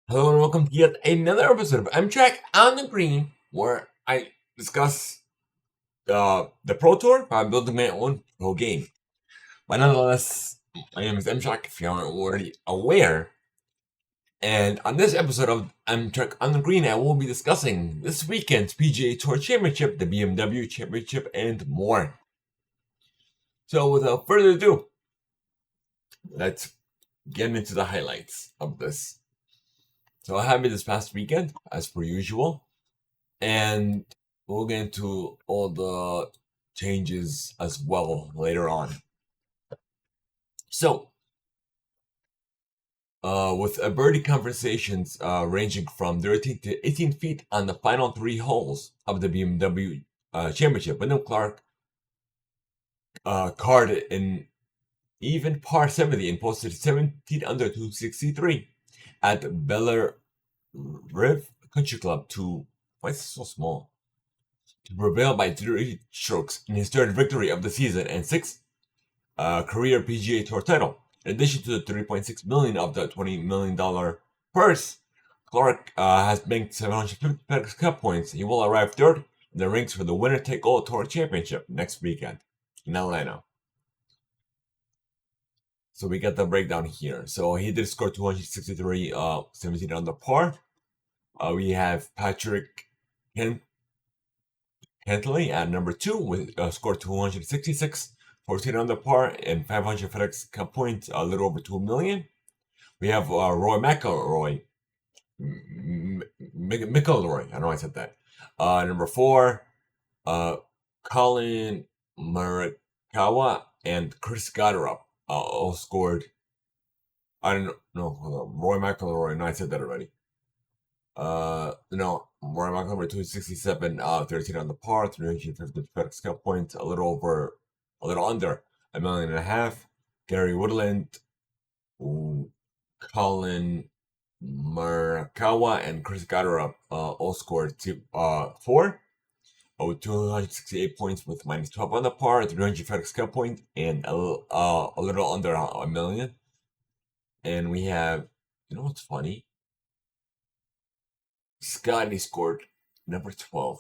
Hello and welcome to yet another episode of MTrack on the Green, where I discuss the Pro Tour by building my own pro game. But nonetheless, my name is MTrack, if you aren't already aware. And on this episode of MTrack on the Green, I will be discussing this weekend's PGA Tour Championship, the BMW Championship, and more. So without further ado, let's get into the highlights of this. So I had me this past weekend, as per usual, and we'll get into all the changes as well later on. So, with a birdie conversations ranging from 13 to 18 feet on the final three holes of the BMW Championship, Wyndham Clark carded an even par 70 and posted 17 under 263 at Bel Riv Country Club why is it so small? To prevail by 3 strokes in his third victory of the season and sixth career PGA Tour title. In addition to the $3.6 million of the $20 million purse, Clark has banked 750 FedEx Cup points. He will arrive third in the ranks for the winner-take-all Tour Championship next weekend in Atlanta. So we got the breakdown here. So he did score 263, 17 on the par. We have Patrick Cantley at number 2 with scored 266, 14 on the par, and 500 FedEx Cup points, a little over 2 million. We have Roy McIlroy. McIlroy, I know I said that. Number 4, Colin Morikawa and Chris Gotterup all scored. I don't know. Hold on. Roy McIlroy. No, I said that already. No, Roy McIlroy 267, 13 on the par, 350 FedEx Cup points, a little under $1.5 million. Gary Woodland, Colin Morikawa, and Chris Gotterup all scored 4. 268 points with minus 12 on the par, 300 FedEx Cup point, and a little under $1 million. And we have, you know what's funny? Scotty scored number 12,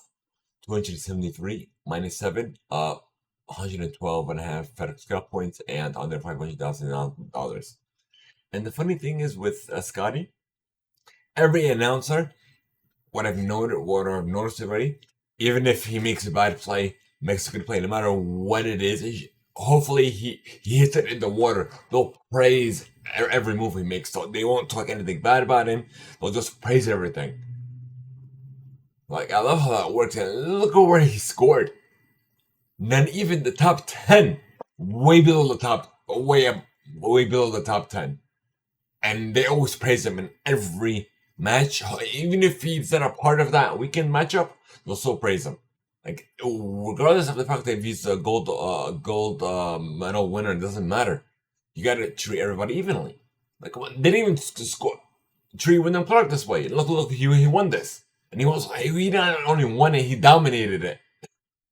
273, minus 7, 112.5 FedEx Cup points, and under $500,000. And the funny thing is with Scotty, every announcer, what I've noticed already, even if he makes a bad play, makes a good play, no matter what it is, hopefully he hits it in the water. They'll praise every move he makes, so they won't talk anything bad about him. They'll just praise everything. Like, I love how that works. And look at where he scored. Not even the top 10. Way below the top 10. And they always praise him in every match. Even if he's not a part of that weekend matchup, they'll still praise him. Like, regardless of the fact that if he's a gold medal winner, it doesn't matter. You gotta treat everybody evenly. Like, they didn't even treat Wyndham Clark this way. Look, he won this. And he not only won it, he dominated it.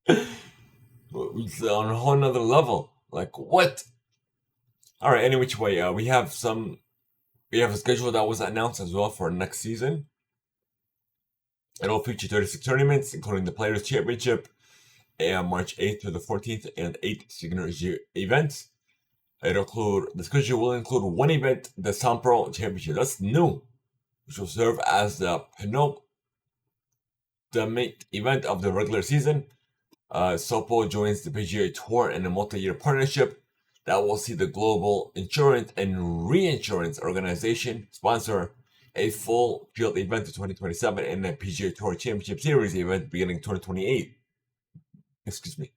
It's on a whole nother level. Like, what? Alright, any which way, we have a schedule that was announced as well for next season. It'll feature 36 tournaments, including the Players' Championship, March 8th to the 14th, and 8 signature events. The schedule will include one event, the Sampro Championship. That's new, which will serve as the penultimate event of the regular season. Sopo joins the PGA Tour in a multi-year partnership that will see the global insurance and reinsurance organization sponsor a full field event in 2027 and a PGA Tour Championship Series event beginning 2028. Excuse me.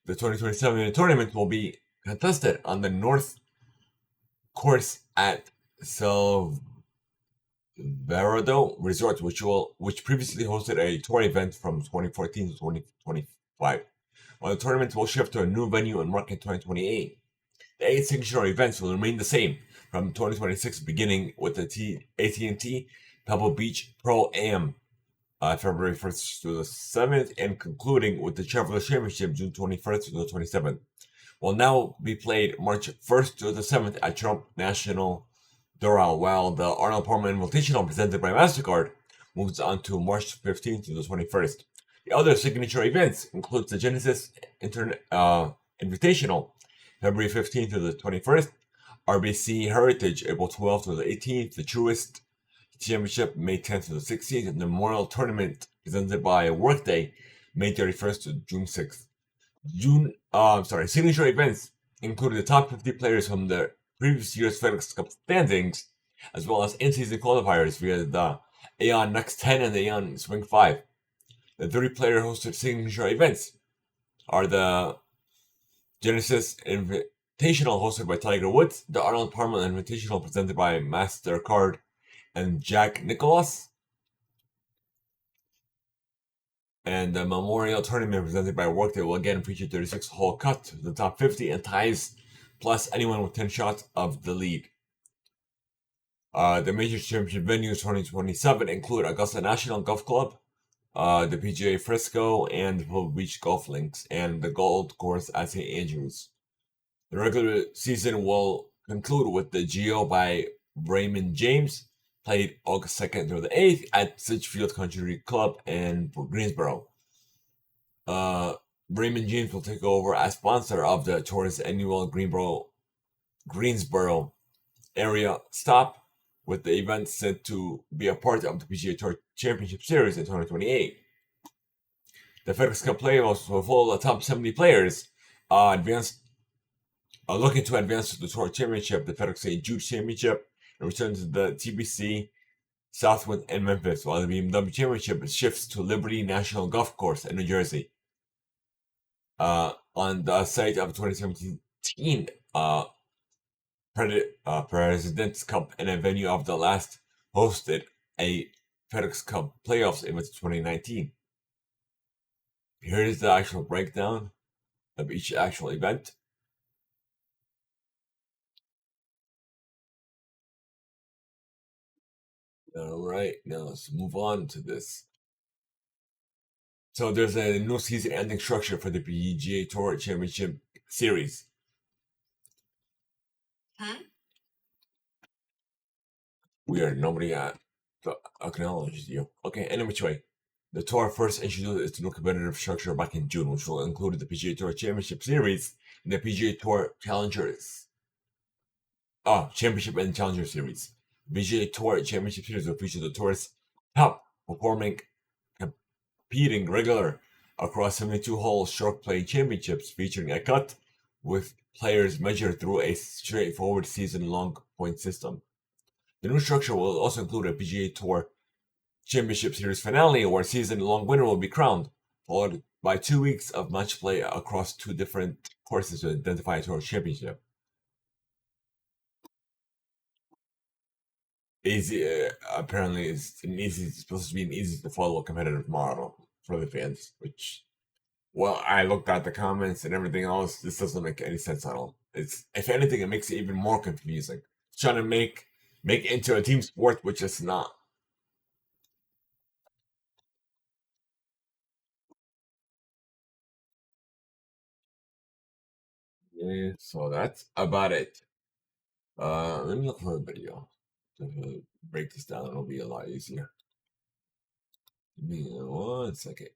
The 2027 tournament will be contested on the North Course at Salvador Resort, which previously hosted a tour event from 2014 to 2025. While the tournament will shift to a new venue and mark in 2028, the 8 signature events will remain the same from 2026, beginning with the AT&T Pebble Beach Pro-Am February 1st to the 7th, and concluding with the Travelers Championship June 21st to the 27th. Will now be played March 1st to the 7th at Trump National Doral, while the Arnold Palmer Invitational presented by MasterCard moves on to March 15th to the 21st. The other signature events include the Genesis Invitational, February 15th to the 21st, RBC Heritage, April 12th to the 18th, the Truist Championship, May 10th to the 16th, and the Memorial Tournament presented by Workday, May 31st to June 6th. Signature events included the top 50 players from the previous year's FedEx Cup standings, as well as in-season qualifiers via the Aeon Next 10 and the Aeon Swing 5. The 30-player hosted signature events are the Genesis Invitational hosted by Tiger Woods, the Arnold Palmer Invitational presented by MasterCard and Jack Nicklaus, and the Memorial Tournament presented by Workday will again feature 36-hole cut to the top 50 and ties, plus anyone with 10 shots of the lead. The major championship venues 2027 include Augusta National Golf Club, the PGA Frisco, and the Pebble Beach Golf Links, and the Gold Course at St. Andrews. The regular season will conclude with the Geo by Raymond James, played August 2nd through the 8th at Sedgefield Country Club in Greensboro. Raymond James will take over as sponsor of the tour's annual Greensboro area stop, with the event set to be a part of the PGA Tour Championship Series in 2028. The FedEx Cup playoffs will follow the top 70 players looking to advance to the Tour Championship, the FedEx St. Jude Championship, and return to the TBC, Southwood, and Memphis, while the BMW Championship shifts to Liberty National Golf Course in New Jersey. On the site of 2017 President's Cup and a venue of the last hosted a FedEx Cup playoffs event in 2019. Here is the actual breakdown of each actual event. All right, now let's move on to this. So there's a new season-ending structure for the PGA Tour Championship Series. Weird, nobody acknowledged you. Okay, any which way. The tour first introduced its new competitive structure back in June, which will include the PGA Tour Championship Series and the PGA Tour Championship and Challenger Series. The PGA Tour Championship Series will feature the tour's top performing competing regular across 72-hole stroke play championships, featuring a cut with players measured through a straightforward season-long point system. The new structure will also include a PGA Tour Championship Series finale where season-long winner will be crowned, followed by 2 weeks of match play across 2 different courses to identify a tour championship. Apparently, it's supposed to be an easy to follow competitive model for the fans. Which, well, I looked at the comments and everything else. This doesn't make any sense at all. It's, if anything, it makes it even more confusing. It's trying to make it into a team sport, which it's not. Yeah, so that's about it. Let me look for a video to break this down. It'll be a lot easier. Give me 1 second.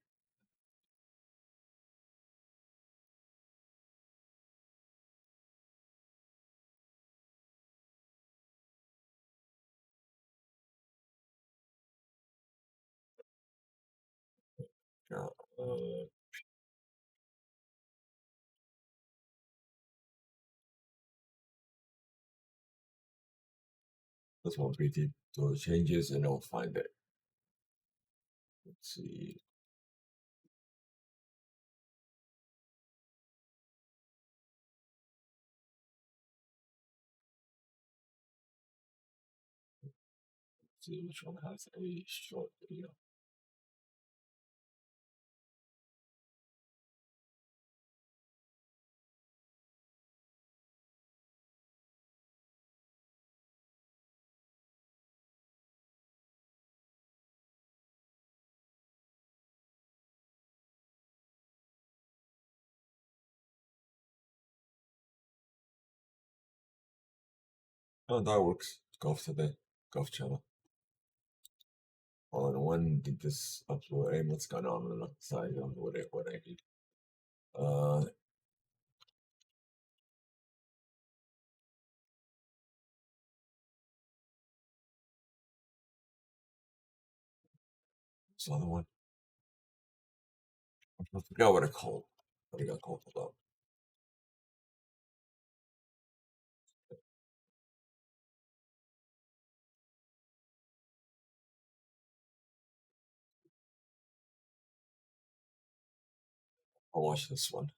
Uh, this won't be the changes, and I'll find it. Let's see. See which one has a short video. Oh, that works. Golf today. Golf channel. All in one. Did this upload? Hey, what's going on the side? I don't know what I did. This other one. I forgot what I called. What I got called about. I'll watch this one.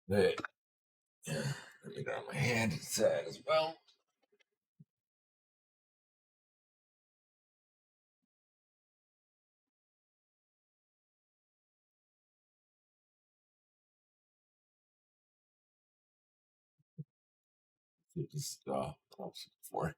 Hey, let me grab my hand inside as well. Just before.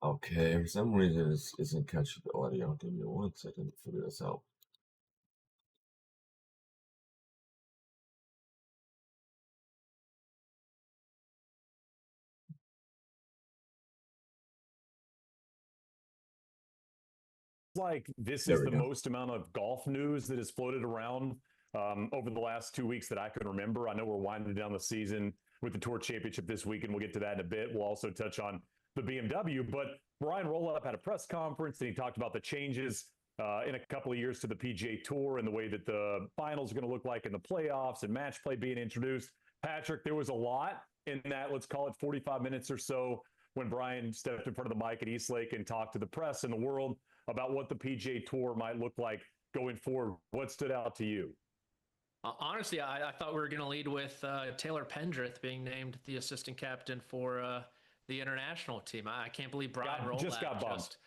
Okay, for some reason it isn't catching the audio. Give me 1 second to figure this out. Like this There is we the go. most amount of golf news that has floated around over the last 2 weeks that I can remember. I know we're winding down the season with the Tour Championship this week, and we'll get to that in a bit. We'll also touch on the BMW. But Brian Roloff had a press conference, and he talked about the changes in a couple of years to the PGA Tour and the way that the finals are going to look like in the playoffs and match play being introduced. Patrick, there was a lot in that, let's call it 45 minutes or so, when Brian stepped in front of the mic at Eastlake and talked to the press and the world about what the PGA Tour might look like going forward. What stood out to you? Honestly, I thought we were going to lead with Taylor Pendrith being named the assistant captain for the international team. I can't believe Brian Rolapp just got bumped.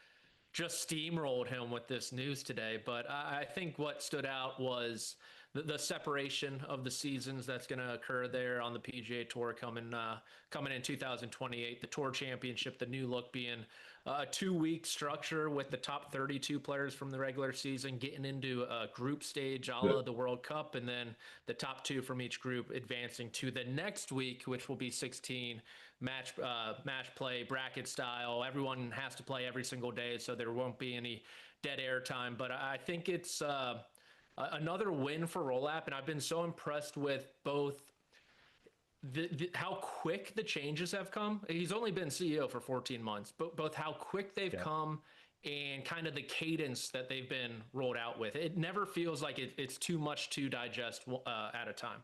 Just steamrolled him with this news today. But I think what stood out was the separation of the seasons that's going to occur there on the PGA Tour coming in 2028. The Tour Championship, the new look being a 2-week structure with the top 32 players from the regular season getting into a group stage a la the World Cup, and then the top 2 from each group advancing to the next week, which will be 16 match play bracket style. Everyone has to play every single day, so there won't be any dead air time. But I think it's another win for Rolapp, and I've been so impressed with both how quick the changes have come. He's only been CEO for 14 months, but both how quick they've come and kind of the cadence that they've been rolled out with. It never feels like it's too much to digest at a time.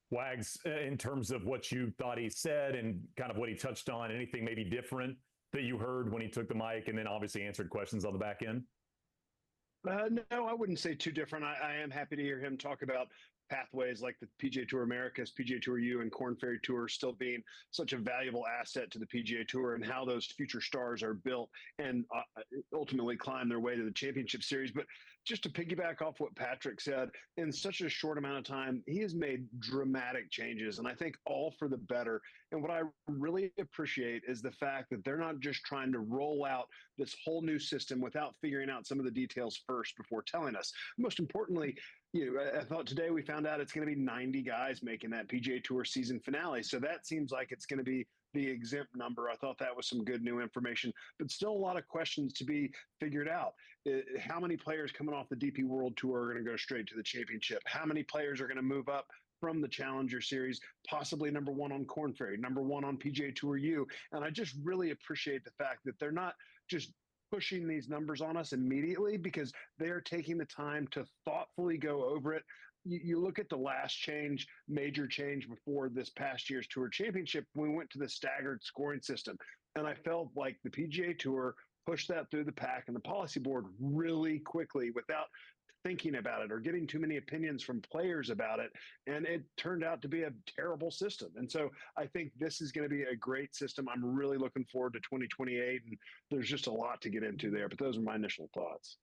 Wags, in terms of what you thought he said and kind of what he touched on, anything maybe different that you heard when he took the mic and then obviously answered questions on the back end? No, I wouldn't say too different. I am happy to hear him talk about pathways like the PGA Tour Americas, PGA Tour U, and Korn Ferry Tour still being such a valuable asset to the PGA Tour, and how those future stars are built and ultimately climb their way to the championship series. But just to piggyback off what Patrick said, in such a short amount of time, he has made dramatic changes, and I think all for the better. And what I really appreciate is the fact that they're not just trying to roll out this whole new system without figuring out some of the details first before telling us. Most importantly, I thought today we found out it's going to be 90 guys making that PGA Tour season finale. So that seems like it's going to be the exempt number. I thought that was some good new information, but still a lot of questions to be figured out. How many players coming off the DP World Tour are going to go straight to the championship? How many players are going to move up from the Challenger Series, possibly number 1 on Korn Ferry, number 1 on PGA Tour U? And I just really appreciate the fact that they're not just pushing these numbers on us immediately, because they are taking the time to thoughtfully go over it. You look at the last major change before this past year's Tour Championship, we went to the staggered scoring system. And I felt like the PGA Tour pushed that through the pack and the policy board really quickly without thinking about it or getting too many opinions from players about it. And it turned out to be a terrible system. And so I think this is going to be a great system. I'm really looking forward to 2028. And there's just a lot to get into there. But those are my initial thoughts.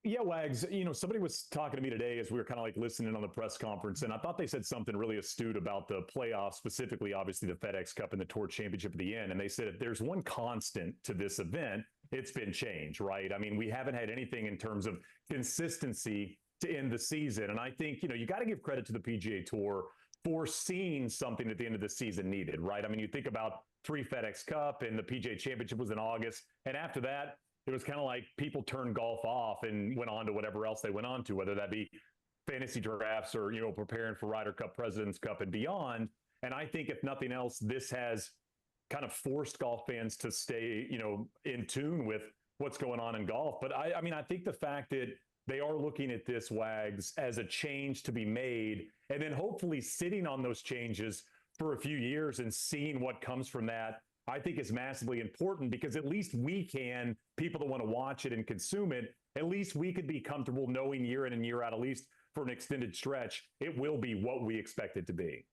Yeah, Wags, somebody was talking to me today as we were kind of like listening on the press conference, and I thought they said something really astute about the playoffs, specifically, obviously, the FedEx Cup and the Tour Championship at the end. And they said if there's one constant to this event, it's been change, right? I mean, we haven't had anything in terms of consistency to end the season. And I think, you got to give credit to the PGA Tour for seeing something at the end of the season needed, right? I mean, you think about 3 FedEx Cup and the PGA Championship was in August. And after that, it was kind of like people turned golf off and went on to whatever else they went on to, whether that be fantasy drafts or, preparing for Ryder Cup, President's Cup and beyond. And I think if nothing else, this has kind of forced golf fans to stay, in tune with what's going on in golf. But I think the fact that they are looking at this, Wags, as a change to be made, and then hopefully sitting on those changes for a few years and seeing what comes from that, I think is massively important, because at least we can, people that want to watch it and consume it, at least we could be comfortable knowing year in and year out, at least for an extended stretch, it will be what we expect it to be.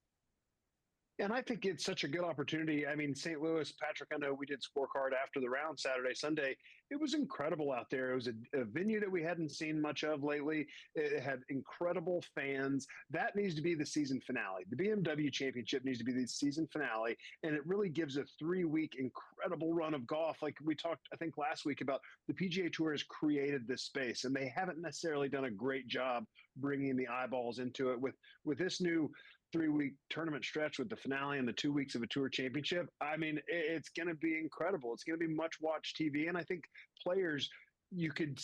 And I think it's such a good opportunity. I mean, St. Louis, Patrick, I know we did scorecard after the round Saturday, Sunday. It was incredible out there. It was a venue that we hadn't seen much of lately. It had incredible fans. That needs to be the season finale. The BMW Championship needs to be the season finale. And it really gives a 3-week incredible run of golf. Like we talked, I think, last week about the PGA Tour has created this space, and they haven't necessarily done a great job bringing the eyeballs into it. With this new 3-week tournament stretch with the finale and the 2 weeks of a tour championship, I mean, it's going to be incredible. It's going to be much watched TV. And I think players, you could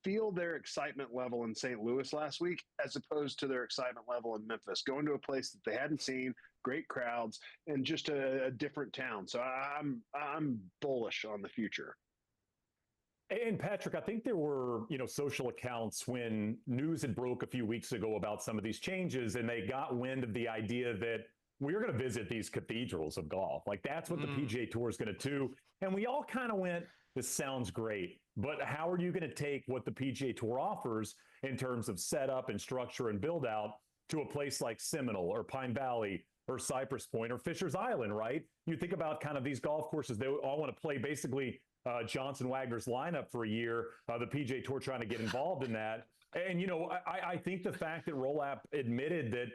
feel their excitement level in St. Louis last week as opposed to their excitement level in Memphis, going to a place that they hadn't seen, great crowds, and just a different town. So I'm bullish on the future. And Patrick, I think there were, social accounts when news had broke a few weeks ago about some of these changes, and they got wind of the idea that we're going to visit these cathedrals of golf. Like that's what the PGA Tour is going to do. And we all kind of went, this sounds great, but how are you going to take what the PGA Tour offers in terms of setup and structure and build out to a place like Seminole or Pine Valley or Cypress Point or Fisher's Island, right? You think about kind of these golf courses, they all want to play basically Johnson Wagner's lineup for a year, the PGA Tour trying to get involved in that. And, I think the fact that Roll-App admitted that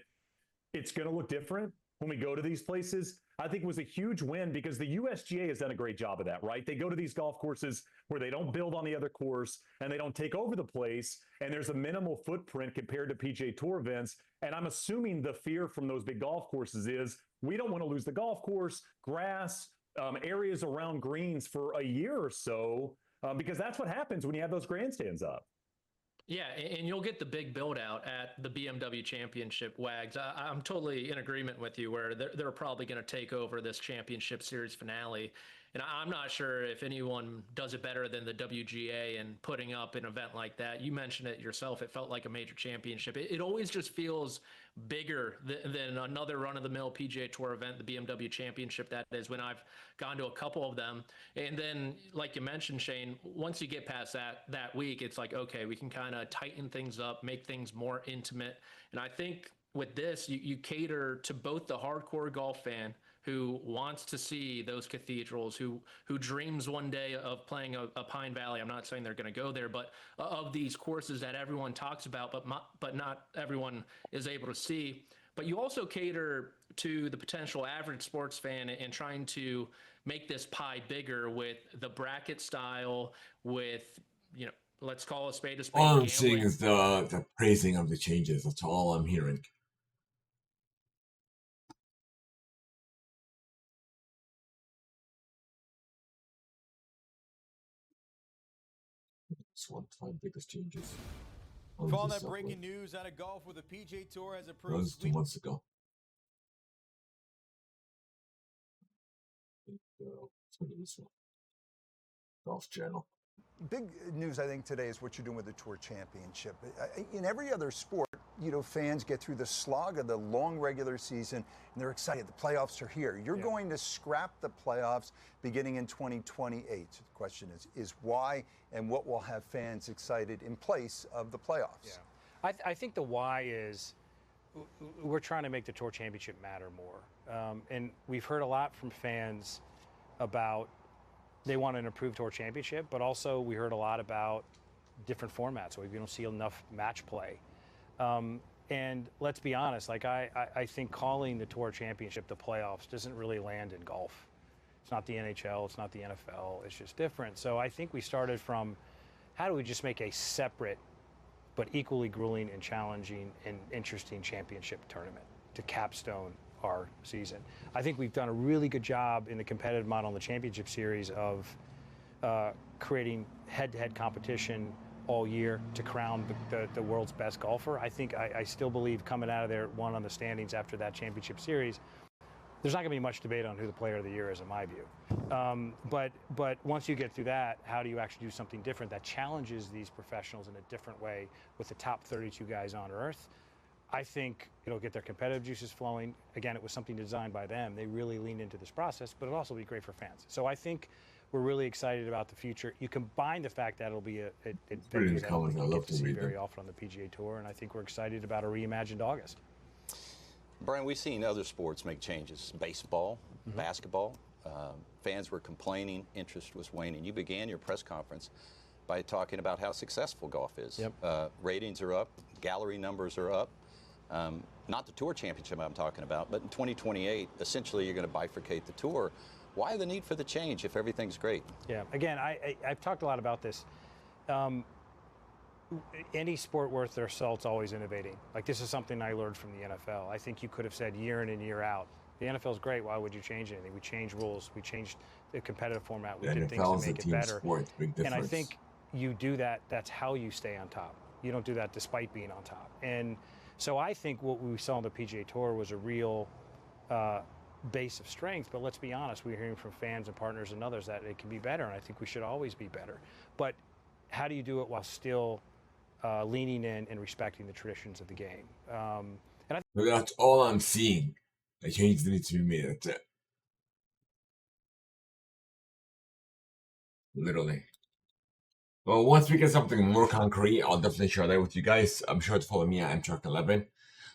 it's going to look different when we go to these places, I think was a huge win, because the USGA has done a great job of that, right? They go to these golf courses where they don't build on the other course and they don't take over the place, and there's a minimal footprint compared to PGA Tour events. And I'm assuming the fear from those big golf courses is we don't want to lose the golf course, grass, areas around greens for a year or so, because that's what happens when you have those grandstands up. Yeah, and you'll get the big build out at the BMW Championship, Wags. I'm totally in agreement with you where they're probably going to take over this championship series finale. And I'm not sure if anyone does it better than the WGA and putting up an event like that. You mentioned it yourself. It felt like a major championship. It always just feels bigger than another run-of-the-mill PGA Tour event, the BMW Championship, that is, when I've gone to a couple of them. And then, like you mentioned, Shane, once you get past that week, it's like, okay, we can kind of tighten things up, make things more intimate. And I think with this, you cater to both the hardcore golf fan who wants to see those cathedrals, who dreams one day of playing a Pine Valley. I'm not saying they're going to go there, but of these courses that everyone talks about, but not everyone is able to see. But you also cater to the potential average sports fan and trying to make this pie bigger with the bracket style, with, let's call a spade a spade. All I'm seeing is the praising of the changes. That's all I'm hearing. It's one of the biggest changes. For all that breaking news out of golf, with the PGA Tour has approved. That was 2 months ago. This one. Golf Channel. Big news, I think, today is what you're doing with the Tour Championship. In every other sport, fans get through the slog of the long regular season, and they're excited. The playoffs are here. You're going to scrap the playoffs beginning in 2028. So the question is why, and what will have fans excited in place of the playoffs? Yeah. I think the why is we're trying to make the Tour Championship matter more. And we've heard a lot from fans about they want an improved Tour Championship, but also we heard a lot about different formats. So we don't see enough match play. And let's be honest, like I think calling the Tour Championship the playoffs doesn't really land in golf. It's not the NHL, it's not the NFL, it's just different. So I think we started from how do we just make a separate but equally grueling and challenging and interesting championship tournament to capstone our season. I think we've done a really good job in the competitive model in the championship series of creating head-to-head competition all year to crown the world's best golfer. I think I still believe coming out of there one on the standings after that championship series, there's not going to be much debate on who the player of the year is in my view. But once you get through that, how do you actually do something different that challenges these professionals in a different way with the top 32 guys on earth? I think it'll get their competitive juices flowing. Again, it was something designed by them. They really leaned into this process, but it'll also be great for fans. So I think we're really excited about the future. You combine the fact that it'll be a Pretty venues that common. we I don't love get to to see read very them. often on the PGA Tour, and I think we're excited about a reimagined August. Brian, we've seen other sports make changes. Baseball, basketball. Fans were complaining, interest was waning. You began your press conference by talking about how successful golf is. Yep. Ratings are up, gallery numbers are up. Not the Tour Championship I'm talking about, but in 2028, essentially you're going to bifurcate the Tour. Why the need for the change if everything's great? Yeah, again, I've talked a lot about this. Any sport worth their salt's always innovating. Like, this is something I learned from the NFL. I think you could have said year in and year out, the NFL's great, why would you change anything? We changed rules, we changed the competitive format, we did things to make it better. Sport, big difference. And I think you do that, that's how you stay on top. You don't do that despite being on top. And so I think what we saw on the PGA Tour was a real base of strength, but let's be honest, we're hearing from fans and partners and others that it can be better, and I think we should always be better. But how do you do it while still leaning in and respecting the traditions of the game? But that's all I'm seeing. A change needs to be made. That's it. Literally. Well, once we get something more concrete, I'll definitely share that with you guys. I'm sure to follow me at MTrack11,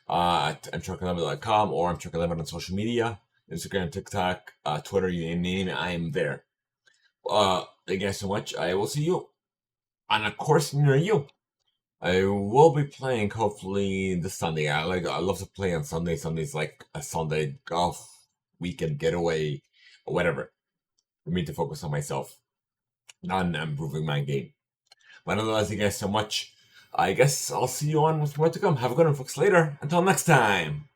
at MTrack11.com, or MTrack11 on social media, Instagram, TikTok, Twitter, you name it, I am there. Thank you guys so much. I will see you on a course near you. I will be playing hopefully this Sunday. I love to play on Sunday. Sunday's like a Sunday golf weekend getaway or whatever. For me to focus on myself, not on improving my game. But nonetheless, thank you guys so much. I guess I'll see you on with more to come. Have a good one, folks. Later. Until next time.